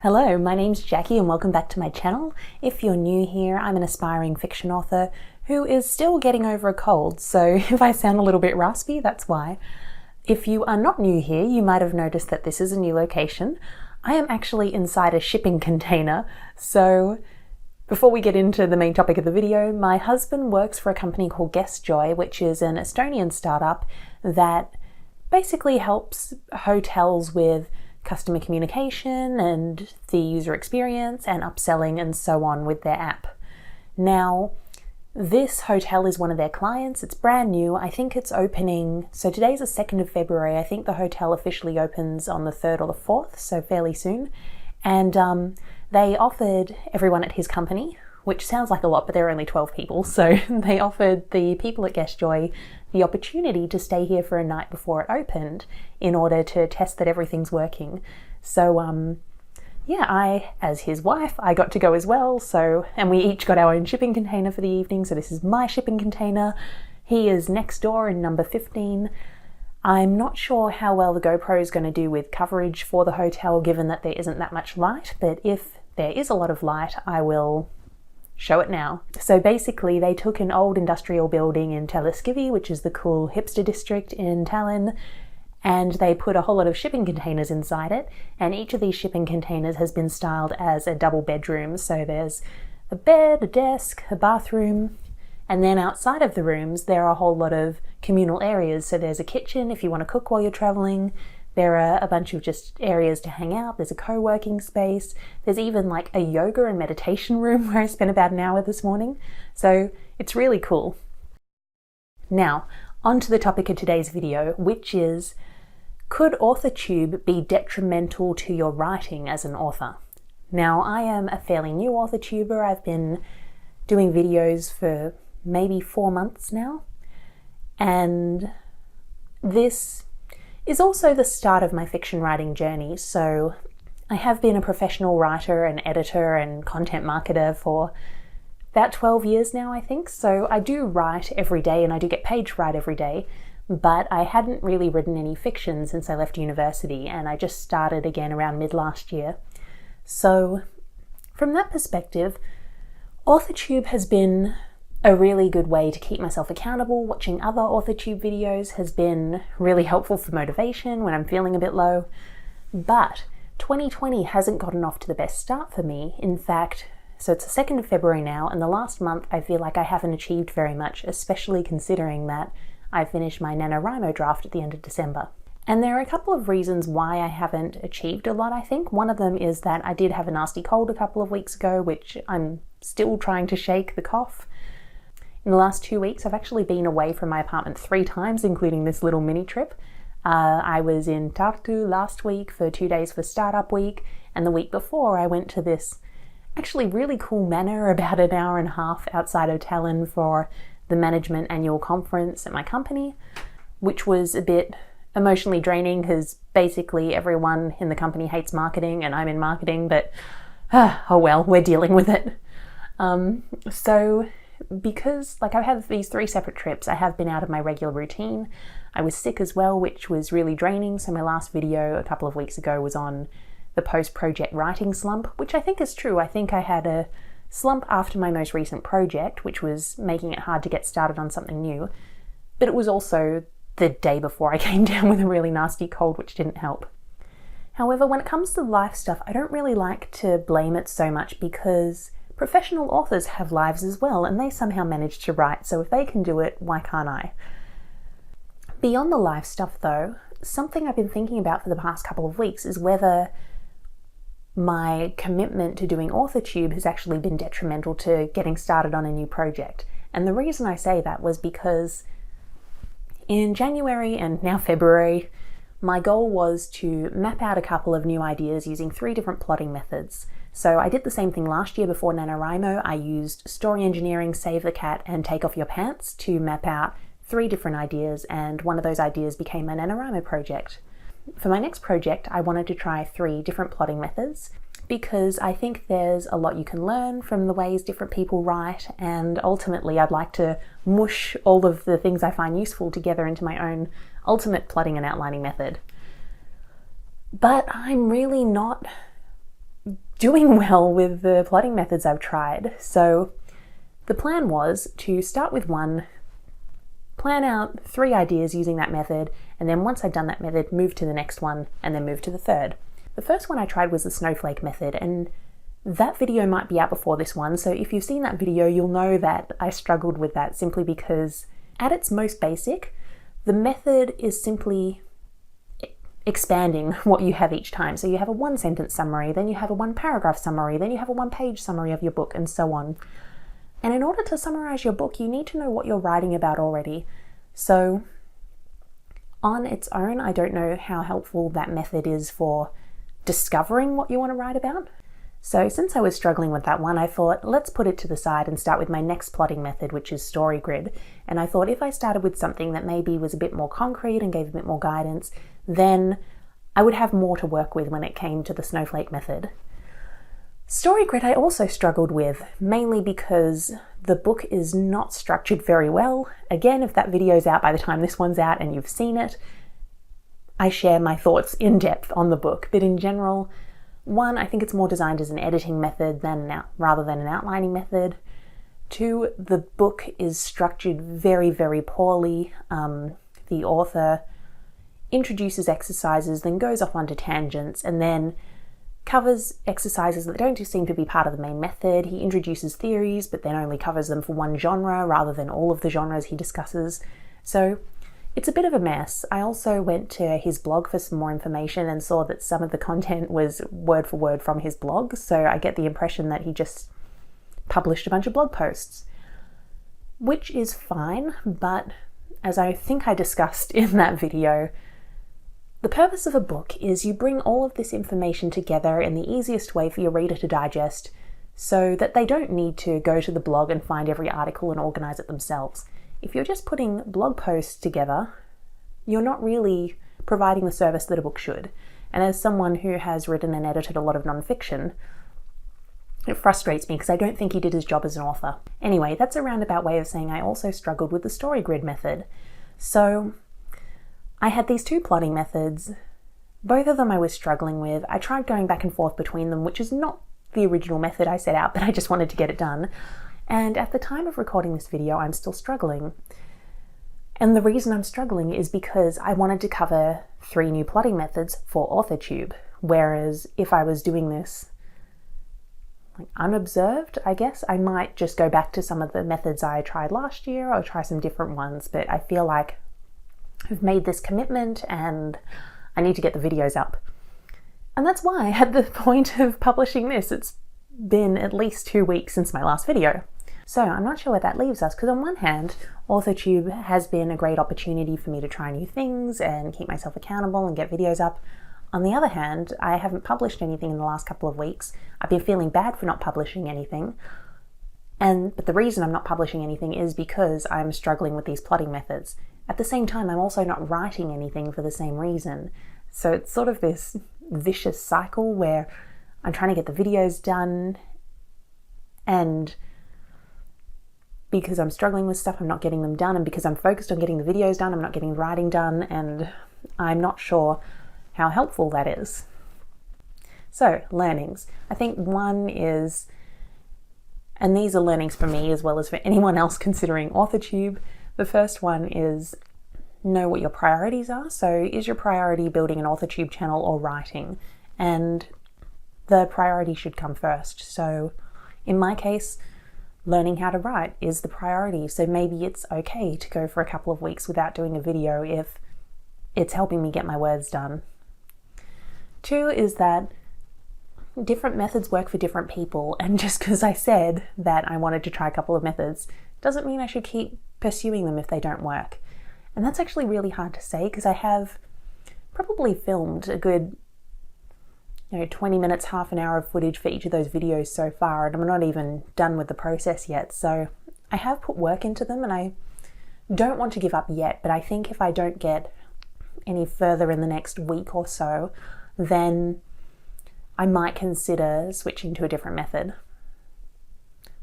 Hello, my name's Jackie and welcome back to my channel. If you're new here, I'm an aspiring fiction author who is still getting over a cold, so if I sound a little bit raspy, that's why. If you are not new here, you might have noticed that this is a new location. I am actually inside a shipping container, so before we get into the main topic of the video, my husband works for a company called GuestJoy, which is an Estonian startup that basically helps hotels with customer communication and the user experience and upselling and so on with their app. Now, this hotel is one of their clients. It's brand new. I think it's opening, so today's the 2nd of February. I think the hotel officially opens on the 3rd or the 4th, so fairly soon. And they offered everyone at his company, which sounds like a lot, but there are only 12 people. So they offered the people at GuestJoy the opportunity to stay here for a night before it opened in order to test that everything's working. So yeah, I, as his wife, I got to go as well. So, and we each got our own shipping container for the evening. So this is my shipping container. He is next door in number 15. I'm not sure how well the GoPro is going to do with coverage for the hotel, given that there isn't that much light, but if there is a lot of light, I will show it now. So basically they took an old industrial building in Teleskivi, which is the cool hipster district in Tallinn, and they put a whole lot of shipping containers inside it, and each of these shipping containers has been styled as a double bedroom. So there's a bed, a desk, a bathroom, and then outside of the rooms there are a whole lot of communal areas. So there's a kitchen if you want to cook while you're traveling. There are a bunch of just areas to hang out. There's a co-working space. There's even like a yoga and meditation room where I spent about an hour this morning. So it's really cool. Now, on to the topic of today's video, which is, could Authortube be detrimental to your writing as an author? Now, I am a fairly new Authortuber. I've been doing videos for maybe 4 months now. And this is also the start of my fiction writing journey. So I have been a professional writer and editor and content marketer for about 12 years now, I think. So I do write every day and I do get paid to write every day, but I hadn't really written any fiction since I left university, and I just started again around mid last year. So from that perspective, Authortube has been a really good way to keep myself accountable. Watching other Authortube videos has been really helpful for motivation when I'm feeling a bit low. But 2020 hasn't gotten off to the best start for me. In fact, so it's the 2nd of February now, and the last month I feel like I haven't achieved very much, especially considering that I finished my NaNoWriMo draft at the end of December. And there are a couple of reasons why I haven't achieved a lot, I think. One of them is that I did have a nasty cold a couple of weeks ago, which I'm still trying to shake the cough. In the last 2 weeks, I've actually been away from my apartment 3 times, including this little mini trip. I was in Tartu last week for 2 days for Startup Week, and the week before I went to this actually really cool manor about an hour and a half outside of Tallinn for the management annual conference at my company, which was a bit emotionally draining because basically everyone in the company hates marketing and I'm in marketing, but oh well, we're dealing with it. So because like I've had these 3 separate trips, I have been out of my regular routine. I was sick as well, which was really draining. So my last video a couple of weeks ago was on the post-project writing slump, which I think is true. I think I had a slump after my most recent project, which was making it hard to get started on something new. But it was also the day before I came down with a really nasty cold, which didn't help. However, when it comes to life stuff, I don't really like to blame it so much because professional authors have lives as well, and they somehow manage to write, so if they can do it, why can't I? Beyond the life stuff though, something I've been thinking about for the past couple of weeks is whether my commitment to doing Authortube has actually been detrimental to getting started on a new project. And the reason I say that was because in January and now February, my goal was to map out a couple of new ideas using 3 different plotting methods. So I did the same thing last year before NaNoWriMo. I used story engineering, save the cat, and take off your pants to map out 3 different ideas, and one of those ideas became my NaNoWriMo project. For my next project, I wanted to try 3 different plotting methods because I think there's a lot you can learn from the ways different people write, and ultimately I'd like to mush all of the things I find useful together into my own ultimate plotting and outlining method. But I'm really not doing well with the plotting methods I've tried. So the plan was to start with one, plan out 3 ideas using that method, and then once I'd done that method, move to the next one, and then move to the third. The first one I tried was the Snowflake Method, and that video might be out before this one, so if you've seen that video, you'll know that I struggled with that simply because at its most basic, the method is simply expanding what you have each time. So you have a 1-sentence summary, then you have a 1-paragraph summary, then you have a 1-page summary of your book, and so on. And in order to summarize your book, you need to know what you're writing about already. So on its own, I don't know how helpful that method is for discovering what you want to write about. So since I was struggling with that one, I thought, let's put it to the side and start with my next plotting method, which is StoryGrid. And I thought if I started with something that maybe was a bit more concrete and gave a bit more guidance, then I would have more to work with when it came to the Snowflake Method. StoryGrid I also struggled with, mainly because the book is not structured very well. Again, if that video's out by the time this one's out and you've seen it, I share my thoughts in depth on the book. But in general, 1, I think it's more designed as an editing method rather than an outlining method. 2, the book is structured very, very poorly. The author introduces exercises, then goes off onto tangents, and then covers exercises that don't seem to be part of the main method. He introduces theories, but then only covers them for one genre rather than all of the genres he discusses. So it's a bit of a mess. I also went to his blog for some more information and saw that some of the content was word for word from his blog, so I get the impression that he just published a bunch of blog posts, which is fine, but as I think I discussed in that video, the purpose of a book is you bring all of this information together in the easiest way for your reader to digest so that they don't need to go to the blog and find every article and organize it themselves. If you're just putting blog posts together, you're not really providing the service that a book should. And as someone who has written and edited a lot of nonfiction, it frustrates me because I don't think he did his job as an author. Anyway, that's a roundabout way of saying I also struggled with the StoryGrid method. So I had these 2 plotting methods. Both of them I was struggling with. I tried going back and forth between them, which is not the original method I set out, but I just wanted to get it done. And at the time of recording this video, I'm still struggling. And the reason I'm struggling is because I wanted to cover 3 new plotting methods for Authortube, whereas if I was doing this unobserved, I guess, I might just go back to some of the methods I tried last year or try some different ones, but I feel like I've made this commitment and I need to get the videos up. And that's why at the point of publishing this, it's been at least 2 weeks since my last video. So I'm not sure where that leaves us, because on one hand, Authortube has been a great opportunity for me to try new things and keep myself accountable and get videos up. On the other hand, I haven't published anything in the last couple of weeks. I've been feeling bad for not publishing anything. But the reason I'm not publishing anything is because I'm struggling with these plotting methods. At the same time, I'm also not writing anything for the same reason. So it's sort of this vicious cycle where I'm trying to get the videos done, and because I'm struggling with stuff, I'm not getting them done, and because I'm focused on getting the videos done, I'm not getting the writing done, and I'm not sure how helpful that is. So, learnings. I think one is, and these are learnings for me as well as for anyone else considering Authortube, the first one is know what your priorities are. So, is your priority building an Authortube channel or writing? And the priority should come first. So, in my case, learning how to write is the priority. So maybe it's okay to go for a couple of weeks without doing a video if it's helping me get my words done. 2 is that different methods work for different people, and just because I said that I wanted to try a couple of methods doesn't mean I should keep pursuing them if they don't work. And that's actually really hard to say because I have probably filmed a good 20 minutes, half an hour of footage for each of those videos so far, and I'm not even done with the process yet. So I have put work into them and I don't want to give up yet, but I think if I don't get any further in the next week or so, then I might consider switching to a different method,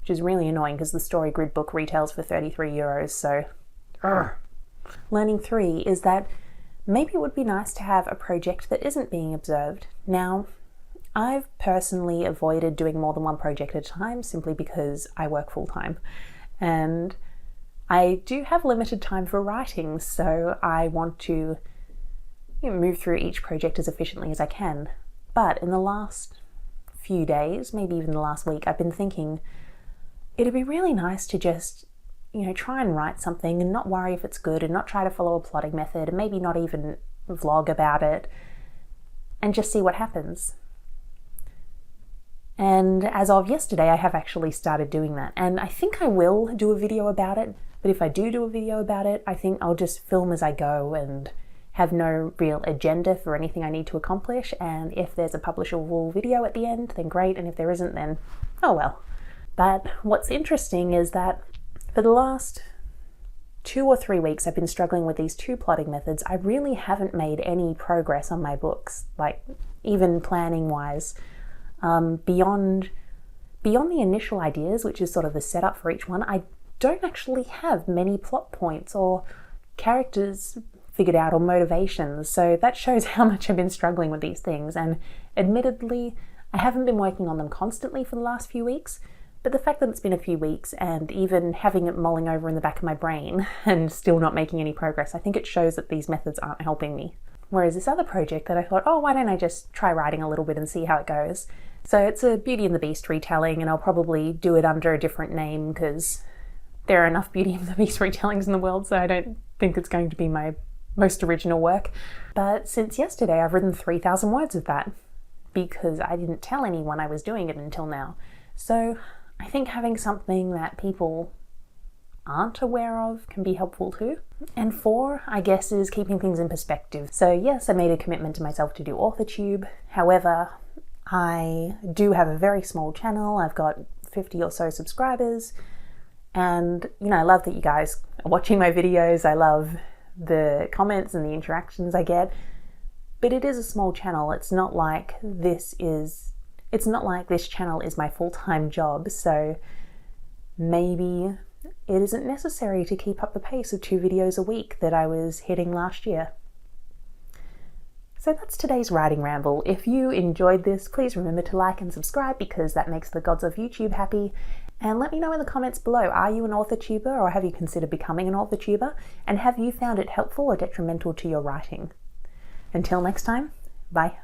which is really annoying because the StoryGrid book retails for €33, so Learning 3 is that maybe it would be nice to have a project that isn't being observed. Now, I've personally avoided doing more than one project at a time simply because I work full-time, and I do have limited time for writing, so I want to move through each project as efficiently as I can. But in the last few days, maybe even the last week, I've been thinking it'd be really nice to just try and write something and not worry if it's good, and not try to follow a plotting method, and maybe not even vlog about it, and just see what happens. And as of yesterday, I have actually started doing that, and I think I will do a video about it. But if I do a video about it, I think I'll just film as I go and have no real agenda for anything I need to accomplish, and if there's a publishable video at the end, then great, and if there isn't, then oh well. But what's interesting is that for the last 2 or 3 weeks, I've been struggling with these 2 plotting methods. I really haven't made any progress on my books, like even planning-wise. Beyond the initial ideas, which is sort of the setup for each one, I don't actually have many plot points or characters figured out or motivations, so that shows how much I've been struggling with these things. And admittedly, I haven't been working on them constantly for the last few weeks, but the fact that it's been a few weeks and even having it mulling over in the back of my brain and still not making any progress, I think it shows that these methods aren't helping me. Whereas this other project that I thought, oh, why don't I just try writing a little bit and see how it goes? So it's a Beauty and the Beast retelling, and I'll probably do it under a different name because there are enough Beauty and the Beast retellings in the world, so I don't think it's going to be my most original work. But since yesterday, I've written 3,000 words of that because I didn't tell anyone I was doing it until now. So I think having something that people aren't aware of can be helpful too. And 4, I guess, is keeping things in perspective. So yes, I made a commitment to myself to do Authortube. However, I do have a very small channel. I've got 50 or so subscribers, and I love that you guys are watching my videos. I love the comments and the interactions I get, but it is a small channel. It's not like this channel is my full-time job, so maybe it isn't necessary to keep up the pace of 2 videos a week that I was hitting last year. So that's today's writing ramble. If you enjoyed this, please remember to like and subscribe because that makes the gods of YouTube happy. And let me know in the comments below, are you an authortuber, or have you considered becoming an authortuber? And have you found it helpful or detrimental to your writing? Until next time, bye.